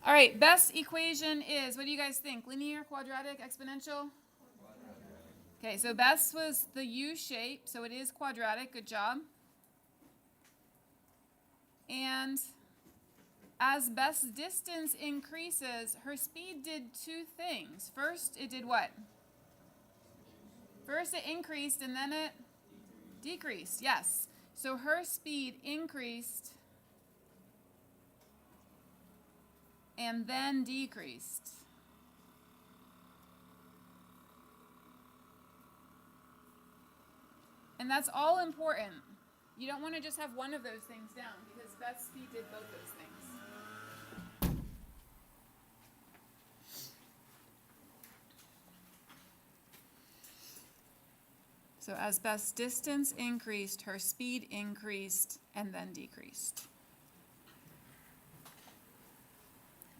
All right, best equation is, what do you guys think? Linear, quadratic, exponential? Okay, so best was the U shape, so it is quadratic. Good job. And as Beth's distance increases, her speed did two things. First, it did what? First, it increased and then it decreased. Yes. So her speed increased and then decreased. And that's all important. You don't want to just have one of those things down because Beth's speed did both those things. So as Beth's distance increased, her speed increased and then decreased.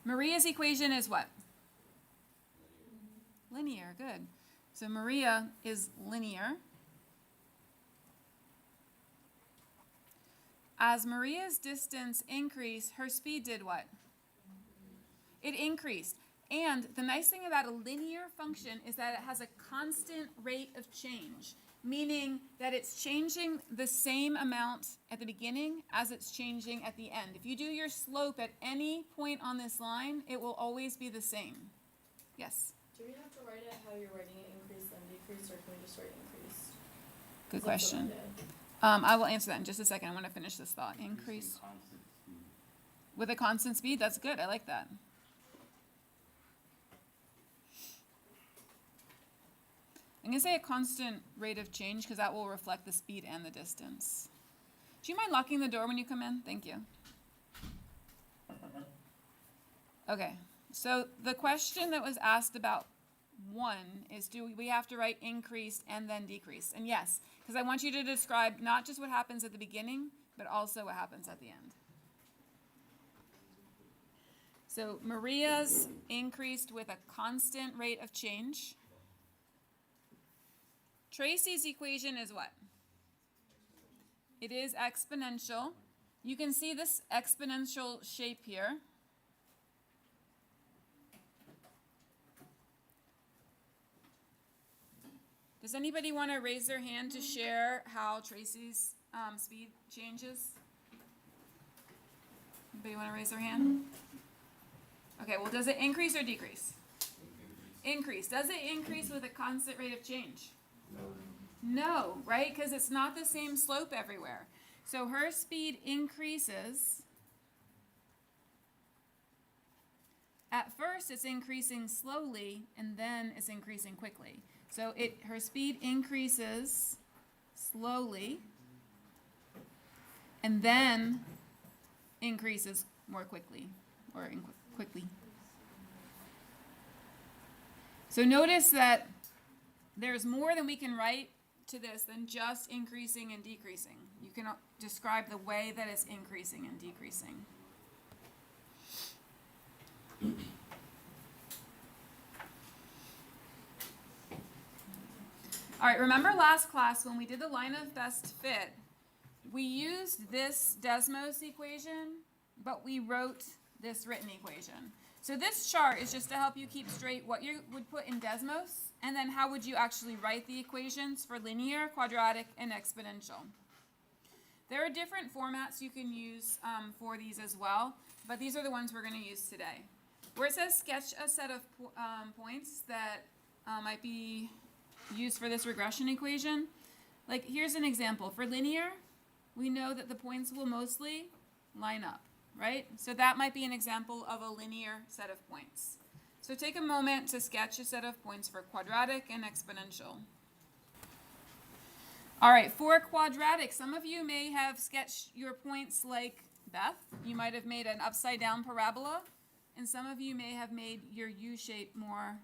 Maria's equation is what? Linear, good. So Maria is linear. As Maria's distance increased, her speed did what? It increased. And the nice thing about a linear function is that it has a constant rate of change, meaning that it's changing the same amount at the beginning as it's changing at the end. If you do your slope at any point on this line, it will always be the same. Yes? Do we have to write it how you're writing it, increase then decrease, or can we just write increased? Good question. I will answer that in just a second. I want to finish this thought. Increase with a constant speed. That's good. I like that. I'm going to say a constant rate of change because that will reflect the speed and the distance. Do you mind locking the door when you come in? Thank you. Okay, so the question that was asked about 1 is, do we have to write increased and then decreased? And yes, because I want you to describe not just what happens at the beginning, but also what happens at the end. So Maria's increased with a constant rate of change. Tracy's equation is what? It is exponential. You can see this exponential shape here. Does anybody want to raise their hand to share how Tracy's speed changes? Anybody want to raise their hand? Okay, well, does it increase or decrease? Increase. Does it increase with a constant rate of change? No, right? Because it's not the same slope everywhere. So her speed increases. At first, it's increasing slowly, and then it's increasing quickly. So her speed increases slowly, and then increases more quickly, or quickly. So notice that there's more than we can write to this than just increasing and decreasing. You can describe the way that it's increasing and decreasing. All right, remember last class when we did the line of best fit, we used this Desmos equation, but we wrote this written equation. So this chart is just to help you keep straight what you would put in Desmos, and then how would you actually write the equations for linear, quadratic, and exponential. There are different formats you can use for these as well, but these are the ones we're going to use today. Where it says sketch a set of points that might be used for this regression equation, like here's an example. For linear, we know that the points will mostly line up, right? So that might be an example of a linear set of points. So take a moment to sketch a set of points for quadratic and exponential. All right, for quadratic, some of you may have sketched your points like Beth. You might have made an upside down parabola, and some of you may have made your U shape more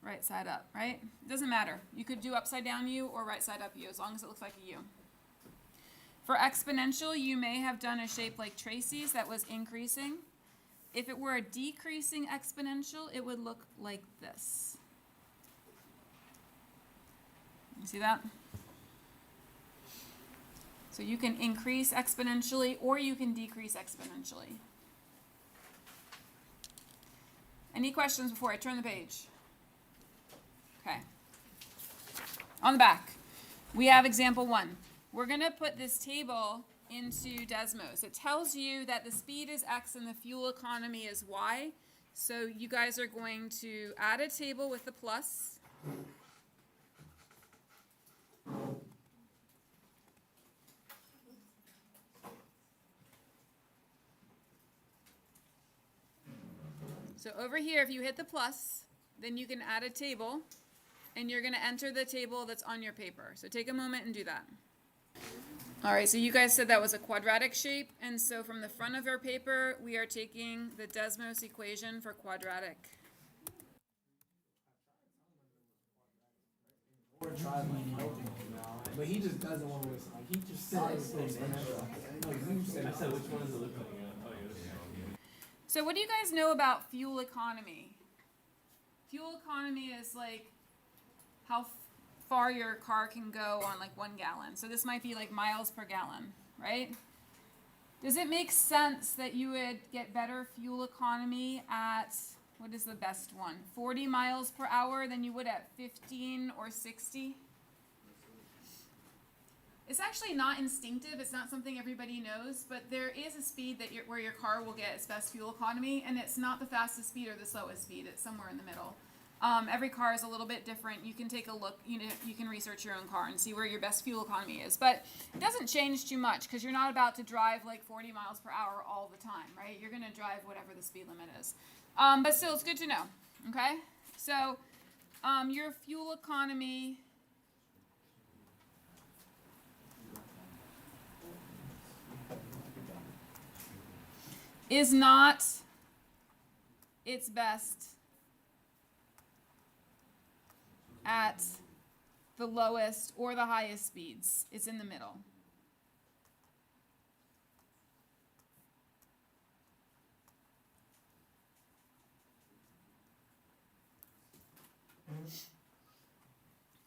right side up, right? It doesn't matter. You could do upside down U or right side up U, as long as it looks like a U. For exponential, you may have done a shape like Tracy's that was increasing. If it were a decreasing exponential, it would look like this. You see that? So you can increase exponentially or you can decrease exponentially. Any questions before I turn the page? Okay. On the back, we have example 1. We're going to put this table into Desmos. It tells you that the speed is X and the fuel economy is Y. So you guys are going to add a table with the plus. So over here, if you hit the plus, then you can add a table, and you're going to enter the table that's on your paper. So take a moment and do that. All right, so you guys said that was a quadratic shape, and so from the front of our paper, we are taking the Desmos equation for quadratic. But he just doesn't want to listen. Like, he just said everything. I said, which one does it look like? So what do you guys know about fuel economy? Fuel economy is like how far your car can go on like 1 gallon. So this might be like miles per gallon, right? Does it make sense that you would get better fuel economy at, what is the best one, 40 miles per hour than you would at 15 or 60? It's actually not instinctive. It's not something everybody knows, but there is a speed that where your car will get its best fuel economy, and it's not the fastest speed or the slowest speed. It's somewhere in the middle. Every car is a little bit different. You can take a look. You can research your own car and see where your best fuel economy is. But it doesn't change too much because you're not about to drive like 40 miles per hour all the time, right? You're going to drive whatever the speed limit is. But still, it's good to know. Okay, so your fuel economy is not its best at the lowest or the highest speeds. It's in the middle.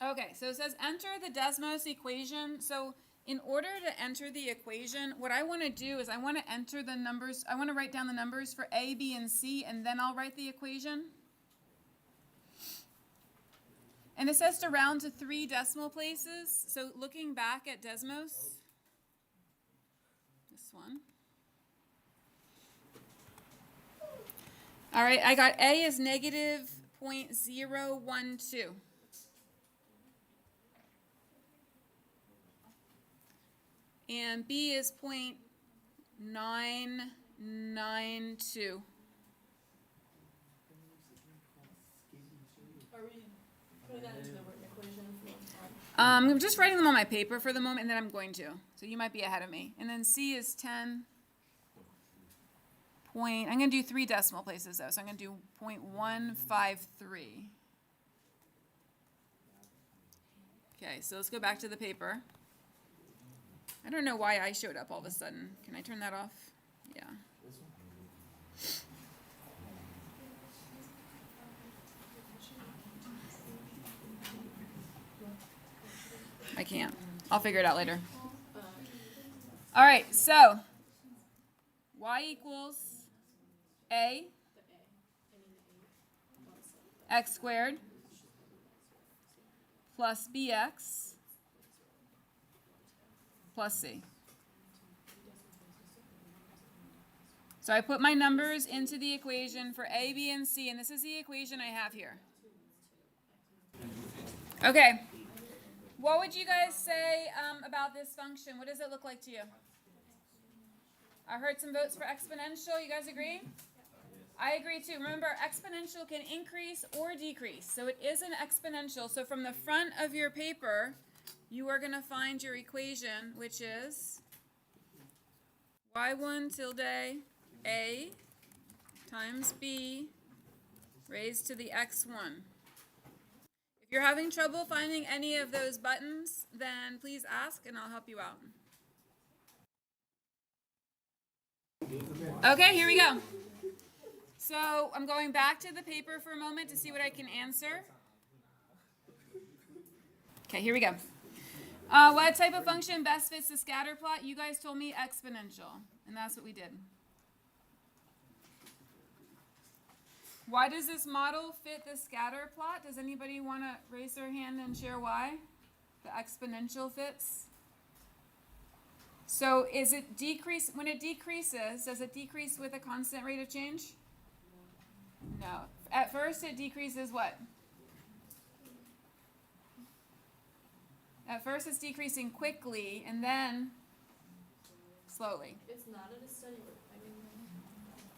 Okay, so it says enter the Desmos equation. So in order to enter the equation, what I want to do is I want to enter the numbers. I want to write down the numbers for A, B, and C, and then I'll write the equation. And it says to round to 3 decimal places. So looking back at Desmos, this one. All right, I got A is negative 0.012. And B is 0.992. Are we putting that into the written equation? I'm just writing them on my paper for the moment, and then I'm going to. So you might be ahead of me. And then C is 10. I'm going to do 3 decimal places, though. So I'm going to do 0.153. Okay, so let's go back to the paper. I don't know why I showed up all of a sudden. Can I turn that off? Yeah. I can't. I'll figure it out later. All right, so y equals a x squared plus bx plus c. So I put my numbers into the equation for a, b, and c, and this is the equation I have here. Okay. What would you guys say about this function? What does it look like to you? I heard some votes for exponential. You guys agree? I agree too. Remember, exponential can increase or decrease. So it is an exponential. So from the front of your paper, you are going to find your equation, which is y1 tilde a times b raised to the x1. If you're having trouble finding any of those buttons, then please ask and I'll help you out. Okay, here we go. So I'm going back to the paper for a moment to see what I can answer. Okay, here we go. What type of function best fits the scatter plot? You guys told me exponential, and that's what we did. Why does this model fit the scatter plot? Does anybody want to raise their hand and share why? The exponential fits. So is it decrease, when it decreases, does it decrease with a constant rate of change? No. At first it decreases what? At first it's decreasing quickly and then slowly. It's not at a steady rate. I mean,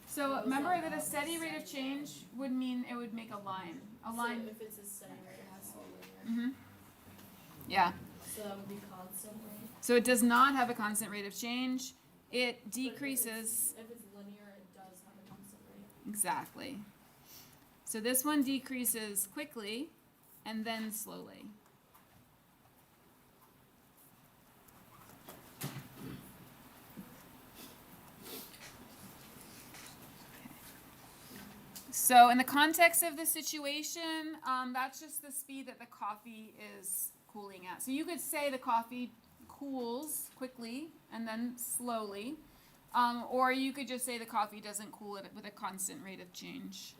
So remember that a steady rate of change would mean it would make a line. A line. So if it's a steady rate, it has to be linear. Yeah. So that would be constant rate. So it does not have a constant rate of change. It decreases. If it's linear, it does have a constant rate. Exactly. So this one decreases quickly and then slowly. So in the context of the situation, that's just the speed that the coffee is cooling at. So you could say the coffee cools quickly and then slowly, or you could just say the coffee doesn't cool it with a constant rate of change.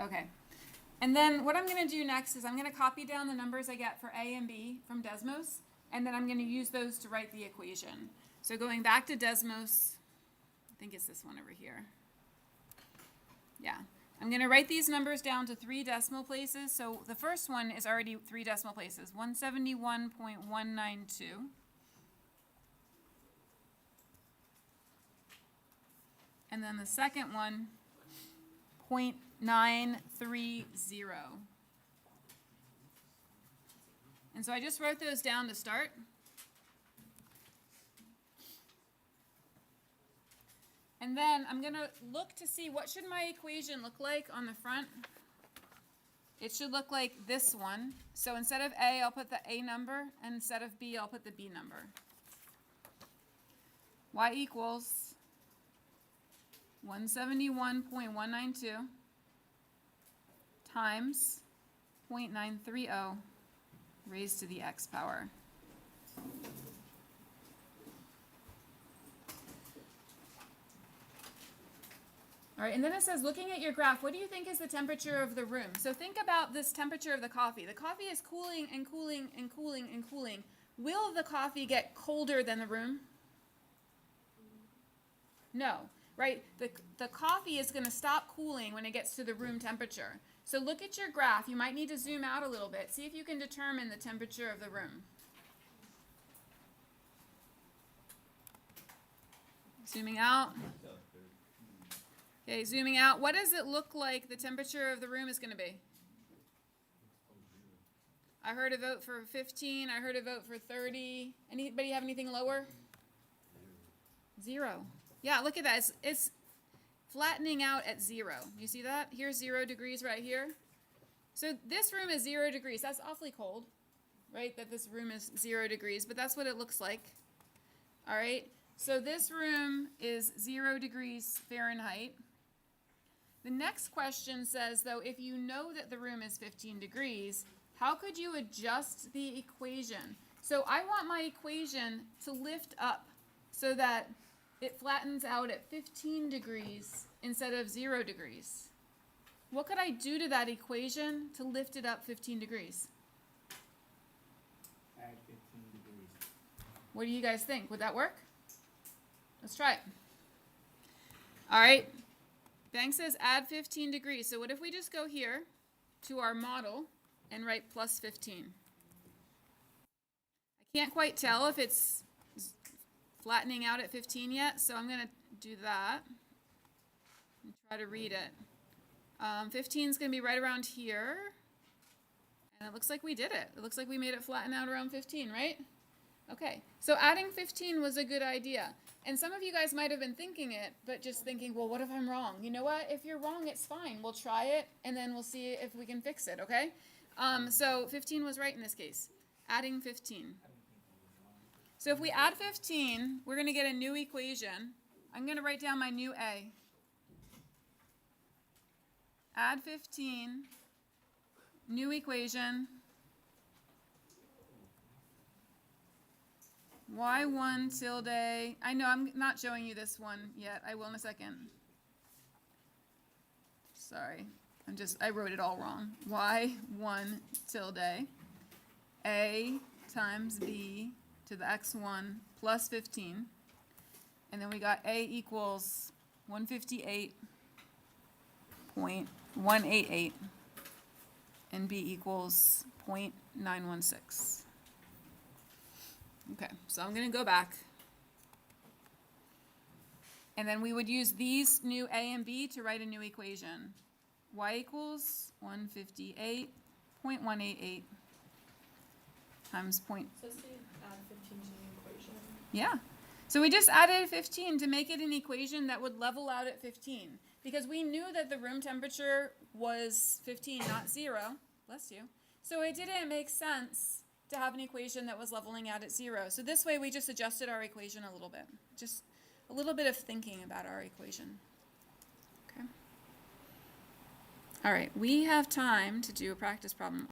Okay. And then what I'm going to do next is I'm going to copy down the numbers I get for A and B from Desmos, and then I'm going to use those to write the equation. So going back to Desmos, I think it's this one over here. Yeah. I'm going to write these numbers down to 3 decimal places. So the first one is already 3 decimal places, 171.192. And then the second one, 0.930. And so I just wrote those down to start. And then I'm going to look to see what should my equation look like on the front. It should look like this one. So instead of A, I'll put the A number, and instead of B, I'll put the B number. Y equals 171.192 times 0.930 raised to the x power. All right, and then it says, looking at your graph, what do you think is the temperature of the room? So think about this temperature of the coffee. The coffee is cooling and cooling and cooling and cooling. Will the coffee get colder than the room? No, right? The coffee is going to stop cooling when it gets to the room temperature. So look at your graph. You might need to zoom out a little bit. See if you can determine the temperature of the room. Zooming out. Okay, zooming out. What does it look like the temperature of the room is going to be? I heard a vote for 15. I heard a vote for 30. Anybody have anything lower? 0. Yeah, look at that. It's flattening out at 0. You see that? Here's 0 degrees right here. So this room is 0 degrees. That's awfully cold, right? That this room is 0 degrees, but that's what it looks like. All right. So this room is 0 degrees Fahrenheit. The next question says, though, if you know that the room is 15 degrees, how could you adjust the equation? So I want my equation to lift up so that it flattens out at 15 degrees instead of 0 degrees. What could I do to that equation to lift it up 15 degrees? Add 15 degrees. What do you guys think? Would that work? Let's try it. All right. Bank says add 15 degrees. So what if we just go here to our model and write plus 15? I can't quite tell if it's flattening out at 15 yet, so I'm going to do that and try to read it. 15 is going to be right around here, and it looks like we did it. It looks like we made it flatten out around 15, right? Okay, so adding 15 was a good idea. And some of you guys might have been thinking it, but just thinking, well, what if I'm wrong? You know what? If you're wrong, it's fine. We'll try it, and then we'll see if we can fix it, okay? So 15 was right in this case. Adding 15. So if we add 15, we're going to get a new equation. I'm going to write down my new A. Add 15, new equation, y1 tilde, I know I'm not showing you this one yet, I will in a second. Sorry, I wrote it all wrong. y1 tilde, a times b to the x1 plus 15, and then we got a equals 158.188, and b equals 0.916. Okay, so I'm going to go back. And then we would use these new a and b to write a new equation. Y equals 158.188 times point. So say you add 15 to the equation. Yeah. So we just added 15 to make it an equation that would level out at 15. Because we knew that the room temperature was 15, not 0. Bless you. So it didn't make sense to have an equation that was leveling out at 0. So this way we just adjusted our equation a little bit. Just a little bit of thinking about our equation. Okay. All right, we have time to do a practice problem.